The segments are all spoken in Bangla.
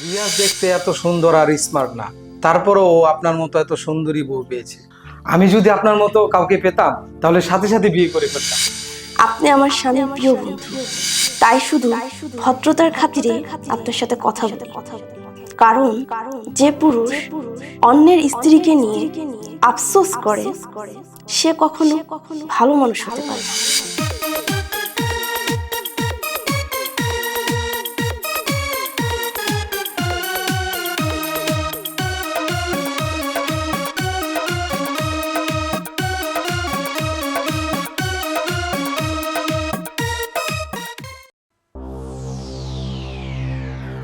রিয়াজ দেখতে এত সুন্দর আর স্মার্ট না, তারপরও ও আপনার মতো এত সুন্দরী বউ পেয়েছে। আমি যদি আপনার মতো কাউকে পেতাম তাহলে সাথে সাথে বিয়ে করে ফেলতাম। আপনি আমার স্বামীর প্রিয় বন্ধু, তাই শুধু ভদ্রতার খাতিরে আপনার সাথে কথা বলি। কারণ যে পুরুষ অন্যের স্ত্রীকে নিয়ে আফসোস করে সে কখনো ভালো মানুষ হতে পারে না।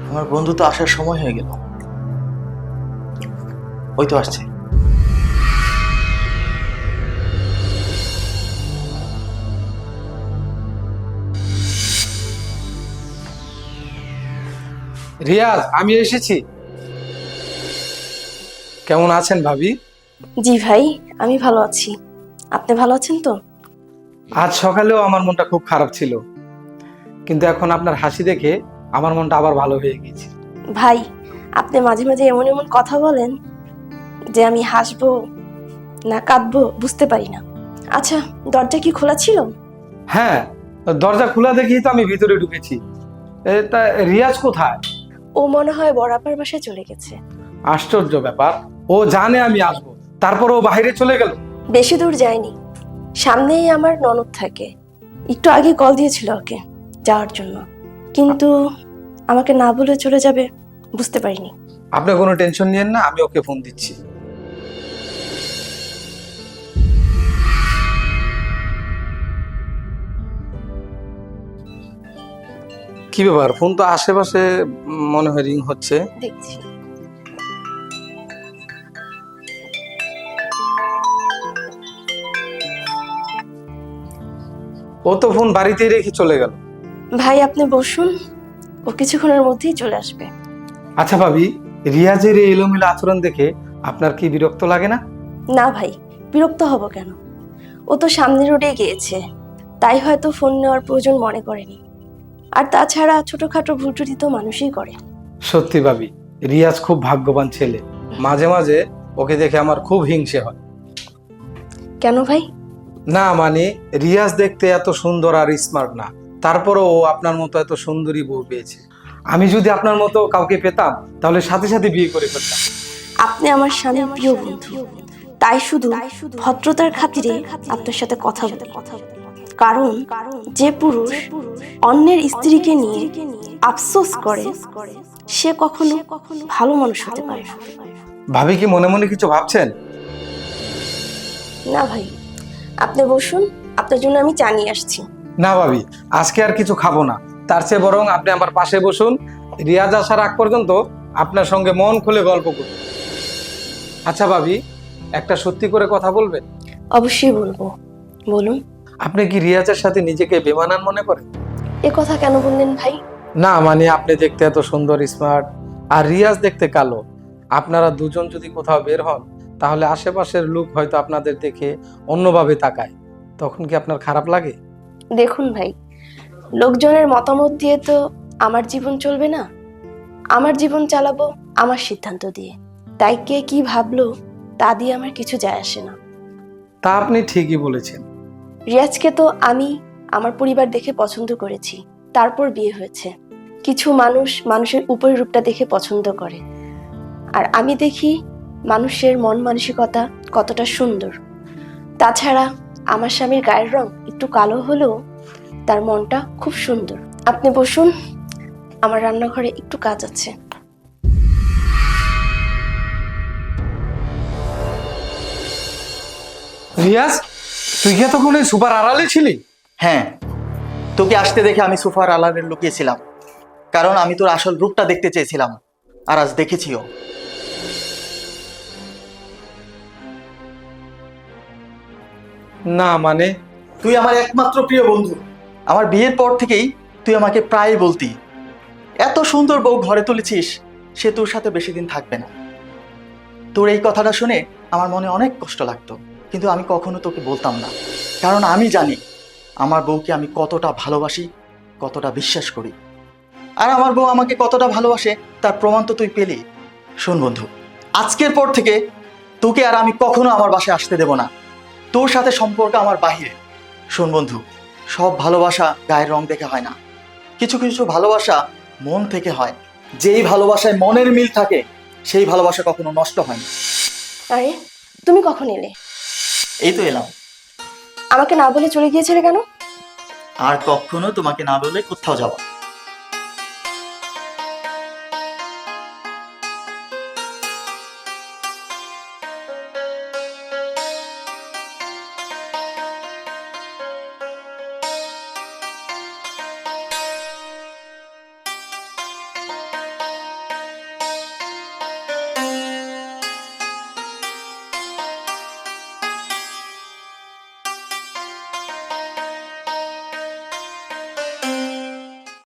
আমার বন্ধু তো আসার সময় হয়ে গেল। ওই তো আসছে। রিয়াজ, আমি এসেছি। কেমন আছেন ভাবি? জি ভাই, আমি ভালো আছি। আপনি ভালো আছেন তো? আজ সকালেও আমার মনটা খুব খারাপ ছিল, কিন্তু এখন আপনার হাসি দেখে আমার মনটা আবার ভালো হয়ে গেছে। ভাই, আপনি মাঝে মাঝে এমন এমন কথা বলেন যে আমি হাসবো না কাঁদবো বুঝতে পারি না। আচ্ছা, দরজা কি খোলা ছিল? হ্যাঁ, দরজা খোলা দেখেই তো আমি ভিতরে ঢুকেছি। তা রিয়াজ কোথায়? ও মনে হয় বড়াপার বাসায় চলে গেছে। আশ্চর্য ব্যাপার, ও জানে আমি আসবো, তারপর ও বাইরে চলে গেল। বেশি দূর যায়নি, সামনেই আমার ননদ থাকে। একটু আগে কল দিয়েছিল ওকে যাওয়ার জন্য, কিন্তু আমাকে না বলে চলে যাবে বুঝতে পারিনি। আপনি কোনো টেনশন নিয়েন না, আমি ওকে ফোন দিচ্ছি। কি ব্যাপার, ফোন তো আশেপাশে মনে হয় রিং হচ্ছে। দেখছি। ও তো ফোন বাড়িতেই রেখে চলে গেল। ভাই আপনি বসুন, ও কিছুক্ষণের মধ্যেই চলে আসবে। আচ্ছা ভাবি, রিয়াজের এই এলোমেলো আচরণ দেখে আপনার কি বিরক্ত লাগে না? না ভাই, বিরক্ত হব কেন? ও তো সামনে রোডে গিয়েছে, তাই হয়তো ফোন নেওয়ার প্রয়োজন মনে করেনি। আর তাছাড়া ছোটখাটো ভুল ত্রুটি তো মানুষই করে। সত্যি ভাবি, রিয়াজ খুব ভাগ্যবান ছেলে। মাঝে মাঝে ওকে দেখে আমার খুব হিংসে হয়। কেন ভাই? না মানে, রিয়াজ দেখতে এত সুন্দর আর স্মার্ট না, তারপরও ও আপনার মতো এত সুন্দরী বউ পেয়েছে। আমি যদি আপনার মতো কাউকে পেতাম তাহলে সাথে সাথে বিয়ে করে ফেলতাম। আপনি আমার স্বামীর প্রিয় বন্ধু, তাই শুধু ভদ্রতার খাতিরে আপনার সাথে কথা বলি। কারণ যে পুরুষ অন্যের স্ত্রীকে নিয়ে আফসোস করে সে কখনো ভালো মানুষ হতে পারে না। ভাবি কি মনে মনে কিছু ভাবছেন? না ভাই, আপনি বসুন, আপনার জন্য আমি চা নিয়ে আসছি। না ভাবি, আজকে আর কিছু খাবো না, তার চেয়ে বরং আপনি আমার পাশে বসুন। রিয়াজ আসার আগ পর্যন্ত আপনার সঙ্গে মন খুলে গল্প করুন। আচ্ছা ভাবি, একটা সত্যি করে কথা বলবেন? অবশ্যই বলবো, বলুন। আপনি কি রিয়াজের সাথে নিজেকে বেমানান মনে করেন? এ কথা কেন বললেন ভাই? না মানে, আপনি দেখতে এত সুন্দর স্মার্ট আর রিয়াজ দেখতে কালো। আপনারা দুজন যদি কোথাও বের হন তাহলে আশেপাশের লোক হয়তো আপনাদের দেখে অন্যভাবে তাকায়, তখন কি আপনার খারাপ লাগে? দেখুন ভাই, লোকজনের মতামত দিয়ে তো আমার জীবন চলবে না। আমার জীবন চালাবো আমার সিদ্ধান্ত দিয়ে, তাই কে কি ভাবলো তা দিয়ে আমার কিছু যায় আসে না। তা আপনি ঠিকই বলেছেন। রিয়াজকে তো আমি আমার পরিবার দেখে পছন্দ করেছি, তারপর বিয়ে হয়েছে। কিছু মানুষ মানুষের উপরের রূপটা দেখে পছন্দ করে, আর আমি দেখি মানুষের মন মানসিকতা কতটা সুন্দর। তাছাড়া আমার স্বামীর গায়ের রং একটু কালো হলেও তার মনটা খুব সুন্দর। আপনি বসুন, আমার রান্নাঘরে একটু কাজ আছে। রিয়াজ, তুই কি এতক্ষণ এই সুপার আড়ালে ছিলি? হ্যাঁ, তোকে আসতে দেখে আমি সোফার আড়ালে লুকিয়েছিলাম, কারণ আমি তোর আসল রূপটা দেখতে চেয়েছিলাম, আর আজ দেখেছিও। না মানে, তুই আমার একমাত্র প্রিয় বন্ধু। আমার বিয়ের পর থেকেই তুই আমাকে প্রায় বলতি, এত সুন্দর বউ ঘরে তুলেছিস, সে তোর সাথে বেশি দিন থাকবে না। তোর এই কথাটা শুনে আমার মনে অনেক কষ্ট লাগতো, কিন্তু আমি কখনো তোকে বলতাম না, কারণ আমি জানি আমার বউকে আমি কতটা ভালোবাসি, কতটা বিশ্বাস করি। আর আমার বউ আমাকে কতটা ভালোবাসে তার প্রমাণ তো তুই পেলি। শোন বন্ধু, আজকের পর থেকে তোকে আর আমি কখনো আমার বাসায় আসতে দেব না। তোর সাথে সম্পর্ক আমার বাহিরে। শোন বন্ধু, সব ভালোবাসা গায়ের রং দেখে হয় না, কিছু কিছু ভালোবাসা মন থেকে হয়। যেই ভালোবাসায় মনের মিল থাকে সেই ভালোবাসা কখনো নষ্ট হয় না। আরে তুমি কখন এলে? এই তো এলাম। আমাকে না বলে চলে গিয়েছিলে কেন? আর কখনো তোমাকে না বলে কোথাও যাবো না।